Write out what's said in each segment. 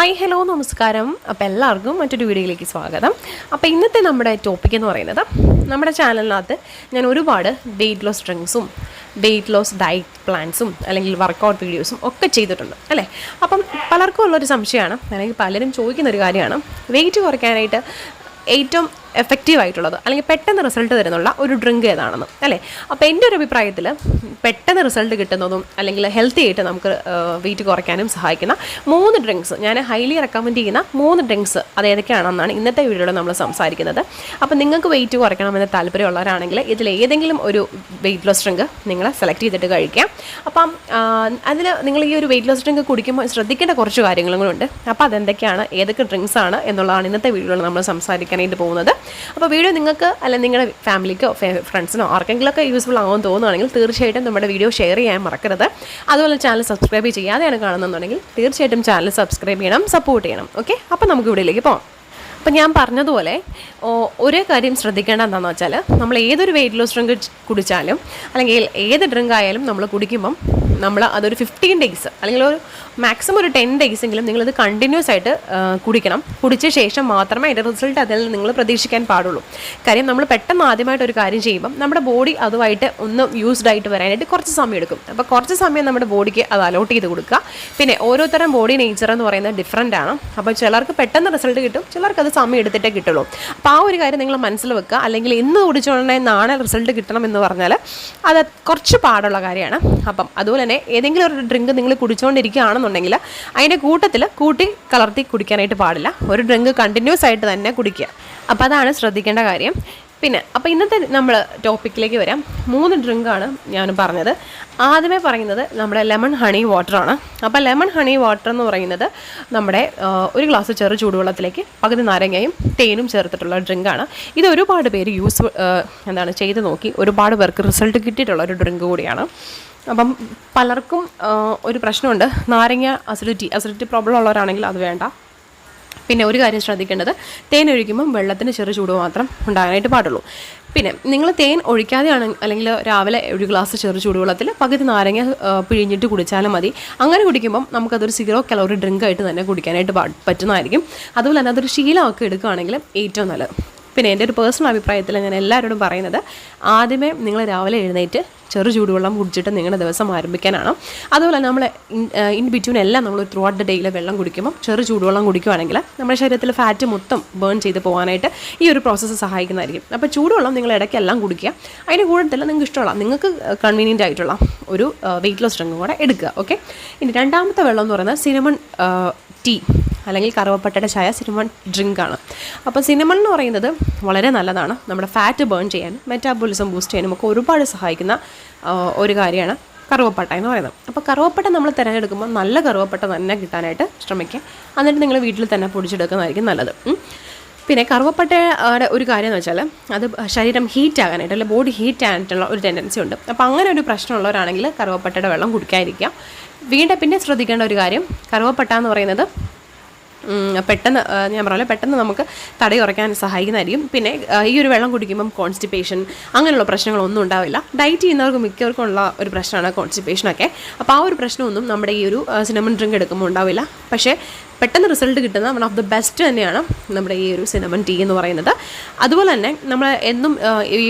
Hi hello നമസ്കാരം. അപ്പോൾ എല്ലാവർക്കും മറ്റൊരു വീഡിയോയിലേക്ക് സ്വാഗതം. അപ്പോൾ ഇന്നത്തെ നമ്മുടെ ടോപ്പിക് എന്ന് പറയുന്നത് നമ്മുടെ ചാനലിനകത്ത് ഞാൻ ഒരുപാട് വെയിറ്റ് ലോസ് ഡ്രിങ്ക്സും വെയിറ്റ് ലോസ് ഡയറ്റ് പ്ലാൻസും അല്ലെങ്കിൽ വർക്കൗട്ട് വീഡിയോസും ഒക്കെ ചെയ്തിട്ടുണ്ട് അല്ലേ. അപ്പം പലർക്കും ഉള്ളൊരു സംശയമാണ്, അല്ലെങ്കിൽ പലരും ചോദിക്കുന്നൊരു കാര്യമാണ്, വെയിറ്റ് കുറയ്ക്കാനായിട്ട് ഏറ്റവും എഫക്റ്റീവ് ആയിട്ടുള്ളത് അല്ലെങ്കിൽ പെട്ടെന്ന് റിസൾട്ട് തരുന്നുള്ള ഒരു ഡ്രിങ്ക് ഏതാണെന്ന് അല്ലേ. അപ്പോൾ എൻ്റെ ഒരു അഭിപ്രായത്തിൽ പെട്ടെന്ന് റിസൾട്ട് കിട്ടുന്നതും അല്ലെങ്കിൽ ഹെൽത്തി ആയിട്ട് നമുക്ക് വെയിറ്റ് കുറയ്ക്കാനും സഹായിക്കുന്ന 3 ഡ്രിങ്ക്സ് ഞാൻ ഹൈലി റെക്കമെൻഡ് ചെയ്യുന്ന 3 ഡ്രിങ്ക്സ് അത് ഏതൊക്കെയാണെന്നാണ് ഇന്നത്തെ വീഡിയോയിൽ നമ്മൾ സംസാരിക്കുന്നത്. അപ്പോൾ നിങ്ങൾക്ക് വെയിറ്റ് കുറയ്ക്കണമെന്ന് താല്പര്യമുള്ളവരാണെങ്കിൽ ഇതിൽ ഏതെങ്കിലും ഒരു വെയിറ്റ് ലോസ് ഡ്രിങ്ക് നിങ്ങൾ സെലക്ട് ചെയ്തിട്ട് കഴിക്കാം. അപ്പം അതിൽ നിങ്ങൾ ഈ ഒരു വെയിറ്റ് ലോസ് ഡ്രിങ്ക് കുടിക്കുമ്പോൾ ശ്രദ്ധിക്കേണ്ട കുറച്ച് കാര്യങ്ങളും കൂടെ ഉണ്ട്. അപ്പോൾ അതെന്തൊക്കെയാണ്, ഏതൊക്കെ ഡ്രിങ്ക്സ് ആണ് എന്നുള്ളതാണ് ഇന്നത്തെ വീഡിയോയിൽ നമ്മൾ സംസാരിക്കാനായിട്ട് പോകുന്നത്. അപ്പോൾ വീഡിയോ നിങ്ങൾക്ക് അല്ലെങ്കിൽ നിങ്ങളുടെ ഫാമിലിക്കോ ഫ്രണ്ട്സിനോ ആർക്കെങ്കിലുമൊക്കെ യൂസ്ഫുൾ ആകുമെന്ന് തോന്നുകയാണെങ്കിൽ തീർച്ചയായിട്ടും നമ്മുടെ വീഡിയോ ഷെയർ ചെയ്യാൻ മറക്കരുത്. അതുപോലെ ചാനൽ സബ്സ്ക്രൈബ് ചെയ്യാതെയാണ് കാണുന്നതെന്നുണ്ടെങ്കിൽ തീർച്ചയായിട്ടും ചാനൽ സബ്സ്ക്രൈബ് ചെയ്യണം, സപ്പോർട്ട് ചെയ്യണം. ഓക്കെ, അപ്പോൾ നമുക്ക് വീഡിയോയിലേക്ക് പോകാം. അപ്പം ഞാൻ പറഞ്ഞതുപോലെ ഒരേ കാര്യം ശ്രദ്ധിക്കേണ്ട എന്താണെന്ന് വെച്ചാൽ, നമ്മൾ ഏതൊരു വെയിറ്റ് ലോസ് ഡ്രിങ്ക് കുടിച്ചാലും അല്ലെങ്കിൽ ഏത് ഡ്രിങ്ക് ആയാലും നമ്മൾ കുടിക്കുമ്പം നമ്മൾ അതൊരു 15 ഡേയ്സ് അല്ലെങ്കിൽ ഒരു മാക്സിമം ഒരു 10 ഡേയ്സ് എങ്കിലും നിങ്ങളത് കണ്ടിന്യൂസ് ആയിട്ട് കുടിക്കണം. കുടിച്ച ശേഷം മാത്രമേ അതിൻ്റെ റിസൾട്ട് അതിൽ നിന്ന് നിങ്ങൾ പ്രതീക്ഷിക്കാൻ പാടുള്ളൂ. കാര്യം നമ്മൾ പെട്ടെന്ന് ആദ്യമായിട്ട് ഒരു കാര്യം ചെയ്യുമ്പം നമ്മുടെ ബോഡി അതുമായിട്ട് ഒന്ന് യൂസ്ഡ് ആയിട്ട് വരാനായിട്ട് കുറച്ച് സമയം എടുക്കും. അപ്പോൾ കുറച്ച് സമയം നമ്മുടെ ബോഡിക്ക് അത് അലോട്ട് ചെയ്ത് കൊടുക്കുക. പിന്നെ ഓരോരുത്തരും ബോഡി നേച്ചർ എന്ന് പറയുന്നത് ഡിഫറൻ്റ് ആണ്. അപ്പോൾ ചിലർക്ക് പെട്ടെന്ന് റിസൾട്ട് കിട്ടും, ചിലർക്ക് അത് സമയം എടുത്തിട്ടേ കിട്ടുള്ളൂ. അപ്പോൾ ആ ഒരു കാര്യം നിങ്ങൾ മനസ്സിൽ വെക്കുക. അല്ലെങ്കിൽ ഇന്ന് കുടിച്ചുകൊണ്ടേ നാളെ റിസൾട്ട് കിട്ടണം എന്ന് പറഞ്ഞാൽ അത് കുറച്ച് പാടുള്ള കാര്യമാണ്. അപ്പം അതുപോലെ തന്നെ ഏതെങ്കിലും ഒരു ഡ്രിങ്ക് നിങ്ങൾ കുടിച്ചുകൊണ്ടിരിക്കുകയാണെന്നുണ്ടെങ്കിൽ അതിൻ്റെ കൂട്ടത്തിൽ കൂട്ടി കലർത്തി കുടിക്കാനായിട്ട് പാടില്ല. ഒരു ഡ്രിങ്ക് കണ്ടിന്യൂസ് ആയിട്ട് തന്നെ കുടിക്കുക. അപ്പോൾ അതാണ് ശ്രദ്ധിക്കേണ്ട കാര്യം. പിന്നെ അപ്പോൾ ഇന്നത്തെ നമ്മൾ ടോപ്പിക്കിലേക്ക് വരാം. 3 ഡ്രിങ്കാണ് ഞാൻ പറഞ്ഞത്. ആദ്യമേ പറയുന്നത് നമ്മുടെ ലെമൺ ഹണി വാട്ടറാണ്. അപ്പോൾ ലെമൺ ഹണി വാട്ടർ എന്ന് പറയുന്നത് നമ്മുടെ ഒരു ഗ്ലാസ് ചെറു ചൂടുവെള്ളത്തിലേക്ക് പകുതി നാരങ്ങയും തേനും ചേർത്തിട്ടുള്ള ഡ്രിങ്കാണ്. ഇത് ഒരുപാട് പേര് ചെയ്ത് നോക്കി ഒരുപാട് പേർക്ക് റിസൾട്ട് കിട്ടിയിട്ടുള്ള ഒരു ഡ്രിങ്ക് കൂടിയാണ്. അപ്പം പലർക്കും ഒരു പ്രശ്നമുണ്ട്, നാരങ്ങ അസിഡിറ്റി പ്രോബ്ലം ഉള്ളവരാണെങ്കിൽ അത് വേണ്ട. പിന്നെ ഒരു കാര്യം ശ്രദ്ധിക്കേണ്ടത്, തേൻ ഒഴിക്കുമ്പം വെള്ളത്തിന് ചെറു ചൂട് മാത്രം ഉണ്ടാകാനായിട്ട് പാടുള്ളൂ. പിന്നെ നിങ്ങൾ തേൻ ഒഴിക്കാതെയാണ് അല്ലെങ്കിൽ രാവിലെ ഒരു ഗ്ലാസ് ചെറു ചൂടുവെള്ളത്തിൽ പകുതി നാരങ്ങ പിഴിഞ്ഞിട്ട് കുടിച്ചാലും മതി. അങ്ങനെ കുടിക്കുമ്പം നമുക്കതൊരു 0 കലോറി ഡ്രിങ്ക് ആയിട്ട് തന്നെ കുടിക്കാനായിട്ട് പറ്റുന്നതായിരിക്കും. അതുപോലെ തന്നെ അതൊരു ശീലമൊക്കെ എടുക്കുകയാണെങ്കിൽ ഏറ്റവും നല്ലത്. പിന്നെ എൻ്റെ ഒരു പേഴ്സണൽ അഭിപ്രായത്തിൽ ഞാൻ എല്ലാവരോടും പറയുന്നത്, ആദ്യമേ നിങ്ങൾ രാവിലെ എഴുന്നേറ്റ് ചെറു ചൂടുവെള്ളം കുടിച്ചിട്ട് നിങ്ങളുടെ ദിവസം ആരംഭിക്കാനാണ്. അതുപോലെ നമ്മൾ ഇൻ ബിറ്റ്വീൻ എല്ലാം നമ്മൾ ത്രൂ ഔട്ട് ദ ഡേയിൽ വെള്ളം കുടിക്കുമ്പോൾ ചെറു ചൂടുവെള്ളം കുടിക്കുകയാണെങ്കിൽ നമ്മുടെ ശരീരത്തിൽ ഫാറ്റ് മൊത്തം ബേൺ ചെയ്ത് പോകാനായിട്ട് ഈ ഒരു പ്രോസസ്സ് സഹായിക്കുന്നതായിരിക്കും. അപ്പോൾ ചൂടുവെള്ളം നിങ്ങൾ ഇടയ്ക്കെല്ലാം കുടിക്കുക. അതിന് കൂടുതൽ നിങ്ങൾക്ക് ഇഷ്ടമുള്ള, നിങ്ങൾക്ക് കൺവീനിയൻ്റ് ആയിട്ടുള്ള ഒരു വെയിറ്റ് ലോസ് ഡ്രിങ്ക് കൂടെ എടുക്കുക. ഓക്കെ, ഇനി രണ്ടാമത്തെ വെള്ളം എന്ന് പറയുന്നത് സിനമൺ ടീ അല്ലെങ്കിൽ കറുവപ്പട്ടയുടെ ചായ, സിനമൺ ഡ്രിങ്കാണ്. അപ്പോൾ സിനമൺ എന്ന് പറയുന്നത് വളരെ നല്ലതാണ്. നമ്മുടെ ഫാറ്റ് ബേൺ ചെയ്യാനും മെറ്റാബോളിസം ബൂസ്റ്റ് ചെയ്യാനും ഒക്കെ ഒരുപാട് സഹായിക്കുന്ന ഒരു കാര്യമാണ് കറുവപ്പട്ട എന്ന് പറയുന്നത്. അപ്പോൾ കറുവപ്പട്ട നമ്മൾ തിരഞ്ഞെടുക്കുമ്പോൾ നല്ല കറുവപ്പട്ട തന്നെ കിട്ടാനായിട്ട് ശ്രമിക്കുക. എന്നിട്ട് നിങ്ങൾ വീട്ടിൽ തന്നെ പൊടിച്ചെടുക്കുന്നതായിരിക്കും നല്ലത്. പിന്നെ കറുവപ്പട്ടയുടെ ഒരു കാര്യം എന്ന് വെച്ചാൽ അത് ശരീരം ഹീറ്റ് ആകാനായിട്ട് അല്ലെങ്കിൽ ബോഡി ഹീറ്റ് ആകാനായിട്ടുള്ള ഒരു ടെൻഡൻസി ഉണ്ട്. അപ്പോൾ അങ്ങനെ ഒരു പ്രശ്നമുള്ളവരാണെങ്കിൽ കറുവപ്പട്ടയുടെ വെള്ളം കുടിക്കാതിരിക്കുക. പിന്നെ ശ്രദ്ധിക്കേണ്ട ഒരു കാര്യം, കറുവപ്പട്ട എന്ന് പറയുന്നത് പെട്ടെന്ന് ഞാൻ പറഞ്ഞാൽ പെട്ടെന്ന് നമുക്ക് തടി കുറയ്ക്കാൻ സഹായിക്കുന്നതായിരിക്കും. പിന്നെ ഈ ഒരു വെള്ളം കുടിക്കുമ്പം കോൺസ്റ്റിപ്പേഷൻ അങ്ങനെയുള്ള പ്രശ്നങ്ങളൊന്നും ഉണ്ടാവില്ല. ഡയറ്റ് ചെയ്യുന്നവർക്ക് മിക്കവർക്കും ഉള്ള ഒരു പ്രശ്നമാണ് കോൺസ്റ്റിപ്പേഷനൊക്കെ. അപ്പോൾ ആ ഒരു പ്രശ്നമൊന്നും നമ്മുടെ ഈ ഒരു സിനമൺ ഡ്രിങ്ക് എടുക്കുമ്പോൾ ഉണ്ടാവില്ല. പക്ഷേ പെട്ടെന്ന് റിസൾട്ട് കിട്ടുന്ന വൺ ഓഫ് ദ ബെസ്റ്റ് തന്നെയാണ് നമ്മുടെ ഈ ഒരു സിനമൺ ടീ എന്ന് പറയുന്നത്. അതുപോലെ തന്നെ നമ്മൾ എന്നും ഈ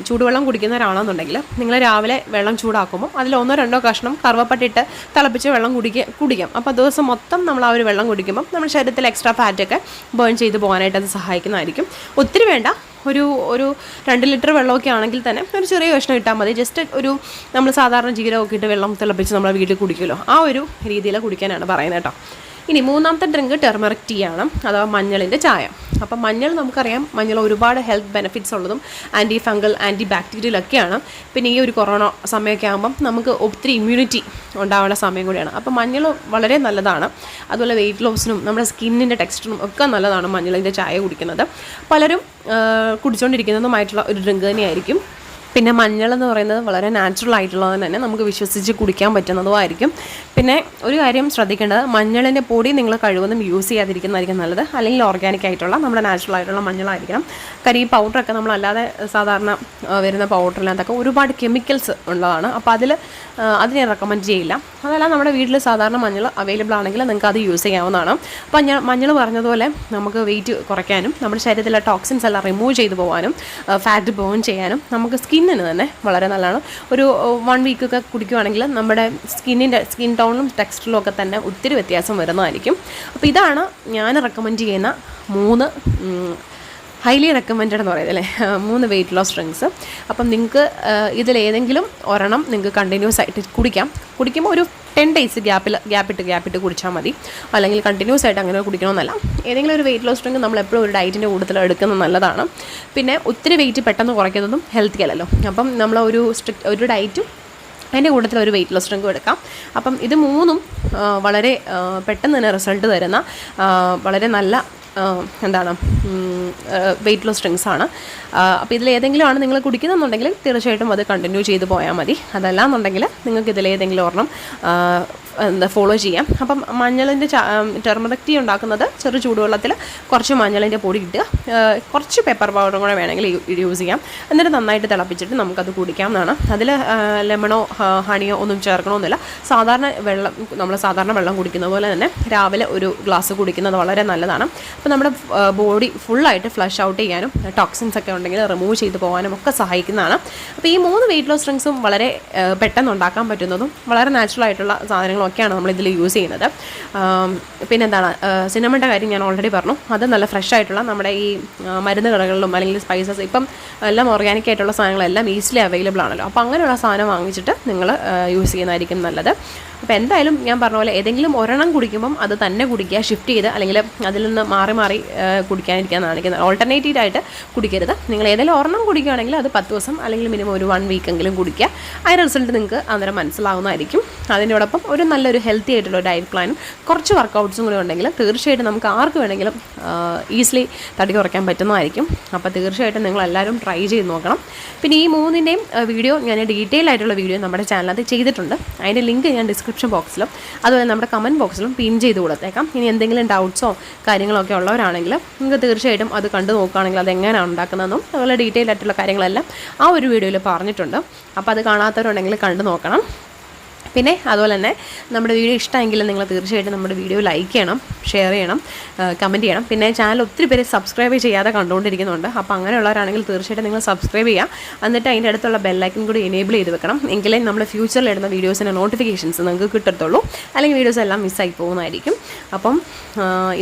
ചൂടുവെള്ളം കുടിക്കുന്ന ഒരാളാണെന്നുണ്ടെങ്കിൽ നിങ്ങൾ രാവിലെ വെള്ളം ചൂടാക്കുമ്പോൾ അതിൽ 1-2 കഷ്ണം കറുവപ്പട്ടയിട്ട് തിളപ്പിച്ച് വെള്ളം കുടിക്കാം. അപ്പോൾ ദിവസം മൊത്തം നമ്മൾ ആ ഒരു വെള്ളം കുടിക്കുമ്പം നമ്മുടെ ശരീരത്തിൽ എക്സ്ട്രാ ഫാറ്റൊക്കെ ബേൺ ചെയ്ത് പോകാനായിട്ട് അത് സഹായിക്കുന്നതായിരിക്കും. ഒത്തിരി വേണ്ട, ഒരു 2 ലിറ്റർ വെള്ളമൊക്കെ ആണെങ്കിൽ തന്നെ ഒരു ചെറിയ കഷ്ണം ഇട്ടാൽ മതി. ജസ്റ്റ് നമ്മൾ സാധാരണ ജീരകമൊക്കെ ഇട്ട് വെള്ളം തിളപ്പിച്ച് നമ്മളെ വീട്ടിൽ കുടിക്കുമല്ലോ, ആ ഒരു രീതിയിൽ കുടിക്കാനാണ് പറയുന്നത് കേട്ടോ. ഇനി മൂന്നാമത്തെ ഡ്രിങ്ക് ടെർമറിക് ടീ ആണ്, അഥവാ മഞ്ഞളിൻ്റെ ചായ. അപ്പം മഞ്ഞൾ നമുക്കറിയാം, മഞ്ഞൾ ഒരുപാട് ഹെൽത്ത് ബെനിഫിറ്റ്സ് ഉള്ളതും ആൻറ്റി ഫംഗൽ ആൻറ്റി ബാക്ടീരിയലൊക്കെയാണ്. പിന്നെ ഈ ഒരു കൊറോണ സമയമൊക്കെ ആകുമ്പം നമുക്ക് ഒത്തിരി ഇമ്മ്യൂണിറ്റി ഉണ്ടാവേണ്ട സമയം കൂടിയാണ്. അപ്പം മഞ്ഞൾ വളരെ നല്ലതാണ്. അതുപോലെ വെയിറ്റ് ലോസിനും നമ്മുടെ സ്കിന്നിൻ്റെ ടെക്സ്ചറിനും ഒക്കെ നല്ലതാണ് മഞ്ഞളിൻ്റെ ചായ കുടിക്കുന്നത്. പലരും കുടിച്ചുകൊണ്ടിരിക്കുന്നതുമായിട്ടുള്ള ഒരു ഡ്രിങ്ക് തന്നെയായിരിക്കും പിന്നെ മഞ്ഞൾ എന്ന് പറയുന്നത് വളരെ നാച്ചുറൽ ആയിട്ടുള്ളത് തന്നെ നമുക്ക് വിശ്വസിച്ച് കുടിക്കാൻ പറ്റുന്നതുമായിരിക്കും. പിന്നെ ഒരു കാര്യം ശ്രദ്ധിക്കേണ്ടത്, മഞ്ഞളിൻ്റെ പൊടി നിങ്ങൾ കഴിവതും യൂസ് ചെയ്യാതിരിക്കുന്നതായിരിക്കും നല്ലത്. അല്ലെങ്കിൽ ഓർഗാനിക് ആയിട്ടുള്ള നമ്മുടെ നാച്ചുറൽ ആയിട്ടുള്ള മഞ്ഞളായിരിക്കണം. കാര്യം ഈ പൗഡറൊക്കെ നമ്മളല്ലാതെ സാധാരണ വരുന്ന പൗഡറിനകത്തൊക്കെ ഒരുപാട് കെമിക്കൽസ് ഉള്ളതാണ്. അപ്പോൾ അത് ഞാൻ റെക്കമെൻഡ് ചെയ്യില്ല. അതല്ല നമ്മുടെ വീട്ടിൽ സാധാരണ മഞ്ഞൾ അവൈലബിൾ ആണെങ്കിൽ നിങ്ങൾക്ക് അത് യൂസ് ചെയ്യാവുന്നതാണ്. അപ്പോൾ മഞ്ഞൾ പറഞ്ഞതുപോലെ നമുക്ക് വെയിറ്റ് കുറയ്ക്കാനും നമ്മുടെ ശരീരത്തിലെ ടോക്സിൻസ് എല്ലാം റിമൂവ് ചെയ്തു പോകാനും ഫാറ്റ് ബേൺ ചെയ്യാനും നമുക്ക് സ്കിന്നിന് തന്നെ വളരെ നല്ലതാണ്. ഒരു 1 വീക്കൊക്കെ കുടിക്കുകയാണെങ്കിൽ നമ്മുടെ സ്കിൻ ടോണിലും ടെക്സ്ചറിലും ഒക്കെ തന്നെ ഒത്തിരി വ്യത്യാസം വരുന്നതായിരിക്കും. അപ്പോൾ ഇതാണ് ഞാൻ റെക്കമെൻഡ് ചെയ്യുന്ന 3 ഹൈലി റെക്കമെൻഡഡ് എന്ന് പറയുന്നത് 3 വെയിറ്റ് ലോസ് ഡ്രിങ്ക്സ്. അപ്പം നിങ്ങൾക്ക് ഇതിലേതെങ്കിലും ഒരെണ്ണം നിങ്ങൾക്ക് കണ്ടിന്യൂസ് ആയിട്ട് കുടിക്കുമ്പോൾ ഒരു 10 ഡേയ്സ് ഗ്യാപ്പിട്ട് കുടിച്ചാൽ മതി. അല്ലെങ്കിൽ കണ്ടിന്യൂസ് ആയിട്ട് അങ്ങനെ കുടിക്കണമെന്നല്ല. ഏതെങ്കിലും ഒരു വെയിറ്റ് ലോസ് ഡ്രിങ്ക് നമ്മൾ എപ്പോഴും ഒരു ഡയറ്റിൻ്റെ കൂട്ടത്തിൽ എടുക്കുന്നത് നല്ലതാണ്. പിന്നെ ഒത്തിരി വെയിറ്റ് പെട്ടെന്ന് കുറയ്ക്കുന്നതും ഹെൽത്തി അല്ലല്ലോ. അപ്പം നമ്മൾ ഒരു ഡയറ്റും അതിൻ്റെ കൂട്ടത്തിൽ ഒരു വെയിറ്റ് ലോസ് ഡ്രിങ്കും എടുക്കാം. അപ്പം ഇത് 3ഉം വളരെ പെട്ടെന്ന് തന്നെ റിസൾട്ട് തരുന്ന വളരെ നല്ല വെയിറ്റ് ലോസ് ഡ്രിങ്ക്സ് ആണ്. അപ്പോൾ ഇതിലേതെങ്കിലും ആണ് നിങ്ങൾ കുടിക്കുന്നുണ്ടെങ്കിൽ തീർച്ചയായിട്ടും അത് കണ്ടിന്യൂ ചെയ്ത് പോയാൽ മതി. അതല്ലാന്നുണ്ടെങ്കിൽ നിങ്ങൾക്ക് ഇതിലേതെങ്കിലും ഒരെണ്ണം ഫോളോ ചെയ്യാം. അപ്പം മഞ്ഞളിൻ്റെ ടെർമറിക് ടീ ഉണ്ടാക്കുന്നത് ചെറു ചൂടുവെള്ളത്തിൽ കുറച്ച് മഞ്ഞളിൻ്റെ പൊടി ഇട്ടുക, കുറച്ച് പെപ്പർ പൗഡറും കൂടെ വേണമെങ്കിൽ യൂസ് ചെയ്യാം. എന്നിട്ട് നന്നായിട്ട് തിളപ്പിച്ചിട്ട് നമുക്കത് കുടിക്കാവുന്നതാണ്. അതിൽ ലെമണോ ഹണിയോ ഒന്നും ചേർക്കണമെന്നില്ല. നമ്മൾ സാധാരണ വെള്ളം കുടിക്കുന്ന പോലെ തന്നെ രാവിലെ ഒരു ഗ്ലാസ് കുടിക്കുന്നത് വളരെ നല്ലതാണ്. അപ്പോൾ നമ്മുടെ ബോഡി ഫുള്ളായിട്ട് ഫ്ലഷ് ഔട്ട് ചെയ്യാനും ടോക്സിൻസ് ഒക്കെ ഉണ്ടെങ്കിൽ റിമൂവ് ചെയ്ത് പോകാനും ഒക്കെ സഹായിക്കുന്നതാണ്. അപ്പോൾ ഈ 3 വെയിറ്റ് ലോസ് ഡ്രിങ്ക്സും വളരെ പെട്ടെന്ന് ഉണ്ടാക്കാൻ പറ്റുന്നതും വളരെ നാച്ചുറൽ ആയിട്ടുള്ള സാധനങ്ങളൊക്കെയാണ് നമ്മളിതിൽ യൂസ് ചെയ്യുന്നത്. പിന്നെ സിനമണിൻ്റെ കാര്യം ഞാൻ ഓൾറെഡി പറഞ്ഞു. അത് നല്ല ഫ്രഷ് ആയിട്ടുള്ള നമ്മുടെ ഈ മരുന്ന് കടകളിലും അല്ലെങ്കിൽ സ്പൈസസ് ഇപ്പം എല്ലാം ഓർഗാനിക് ആയിട്ടുള്ള സാധനങ്ങളെല്ലാം ഈസിലി അവൈലബിൾ ആണല്ലോ. അപ്പോൾ അങ്ങനെയുള്ള സാധനം വാങ്ങിച്ചിട്ട് നിങ്ങൾ യൂസ് ചെയ്യുന്നതായിരിക്കും നല്ലത്. അപ്പോൾ എന്തായാലും ഞാൻ പറഞ്ഞ പോലെ ഏതെങ്കിലും ഒരെണ്ണം കുടിക്കുമ്പം അത് തന്നെ കുടിക്കുക, ഷിഫ്റ്റ് ചെയ്ത് അല്ലെങ്കിൽ അതിൽ നിന്ന് മാറി കുടിക്കാനിരിക്കാൻ കാണിക്കുന്നത്. ഓൾട്ടർനേറ്റീവ് ആയിട്ട് കുടിക്കരുത്. നിങ്ങൾ ഏതെങ്കിലും ഒരെണ്ണം കുടിക്കുകയാണെങ്കിൽ അത് 10 ദിവസം അല്ലെങ്കിൽ മിനിമം ഒരു 1 വീക്കെങ്കിലും കുടിക്കുക. അതിൻ്റെ റിസൾട്ട് നിങ്ങൾക്ക് അന്നേരം മനസ്സിലാവുന്നതായിരിക്കും. അതിനോടൊപ്പം ഒരു നല്ലൊരു ഹെൽത്തി ആയിട്ടുള്ള ഡയറ്റ് പ്ലാനും കുറച്ച് വർക്കൗട്ട്സും കൂടി ഉണ്ടെങ്കിൽ തീർച്ചയായിട്ടും നമുക്ക് ആർക്ക് വേണമെങ്കിലും ഈസിലി തടി കുറയ്ക്കാൻ പറ്റുന്നതായിരിക്കും. അപ്പോൾ തീർച്ചയായിട്ടും നിങ്ങളെല്ലാവരും ട്രൈ ചെയ്ത് നോക്കണം. പിന്നെ ഈ 3ൻ്റെയും വീഡിയോ ഞാൻ ഡീറ്റെയിൽ ആയിട്ടുള്ള വീഡിയോ നമ്മുടെ ചാനലിനകത്ത് ചെയ്തിട്ടുണ്ട്. അതിൻ്റെ ലിങ്ക് ഞാൻ ഡിസ്ക്രിപ്ഷൻ ബോക്സിലും അതുപോലെ നമ്മുടെ കമൻറ്റ് ബോക്സിലും പിൻ ചെയ്ത് കൊടുത്തേക്കാം. ഇനി എന്തെങ്കിലും ഡൗട്ട്സോ കാര്യങ്ങളൊക്കെ ഉള്ളവരാണെങ്കിൽ നിങ്ങൾക്ക് തീർച്ചയായിട്ടും അത് കണ്ടു നോക്കുകയാണെങ്കിൽ അതെങ്ങനെയാണ് ഉണ്ടാക്കുന്നതെന്നും അതുപോലെ ഡീറ്റെയിൽ ആയിട്ടുള്ള കാര്യങ്ങളെല്ലാം ആ ഒരു വീഡിയോയിൽ പറഞ്ഞിട്ടുണ്ട്. അപ്പോൾ അത് കാണാത്തവരുണ്ടെങ്കിൽ കണ്ടു നോക്കണം. പിന്നെ അതുപോലെ തന്നെ നമ്മുടെ വീഡിയോ ഇഷ്ടമെങ്കിൽ നിങ്ങൾ തീർച്ചയായിട്ടും നമ്മുടെ വീഡിയോ ലൈക്ക് ചെയ്യണം, ഷെയർ ചെയ്യണം, കമൻറ്റ് ചെയ്യണം. പിന്നെ ചാനൽ ഒത്തിരി പേര് സബ്സ്ക്രൈബ് ചെയ്യാതെ കണ്ടുകൊണ്ടിരിക്കുന്നുണ്ട്. അപ്പോൾ അങ്ങനെയുള്ളവരാണെങ്കിൽ തീർച്ചയായിട്ടും നിങ്ങൾ സബ്സ്ക്രൈബ് ചെയ്യുക. എന്നിട്ട് അതിൻ്റെ അടുത്തുള്ള ബെല്ലൈക്കൻ കൂടി എനേബിൾ ചെയ്ത് വെക്കണം. എങ്കിലേ നമ്മൾ ഫ്യൂച്ചറിൽ ഇടുന്ന വീഡിയോസിൻ്റെ നോട്ടിഫിക്കേഷൻസ് നിങ്ങൾക്ക് കിട്ടത്തുള്ളൂ. അല്ലെങ്കിൽ വീഡിയോസ് എല്ലാം മിസ്സായി പോകുന്നതായിരിക്കും. അപ്പം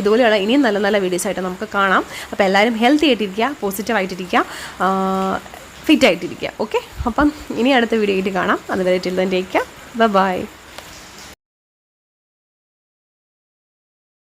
ഇതുപോലെയുള്ള ഇനിയും നല്ല നല്ല വീഡിയോസായിട്ട് നമുക്ക് കാണാം. അപ്പോൾ എല്ലാവരും ഹെൽത്തി ആയിട്ടിരിക്കുക, പോസിറ്റീവായിട്ടിരിക്കുക, ഫിറ്റ് ആയിട്ടിരിക്കുക. ഓക്കെ, അപ്പം ഇനി അടുത്ത വീഡിയോ ആയിട്ട് കാണാം. അതുവരെ till then take care. Bye-bye.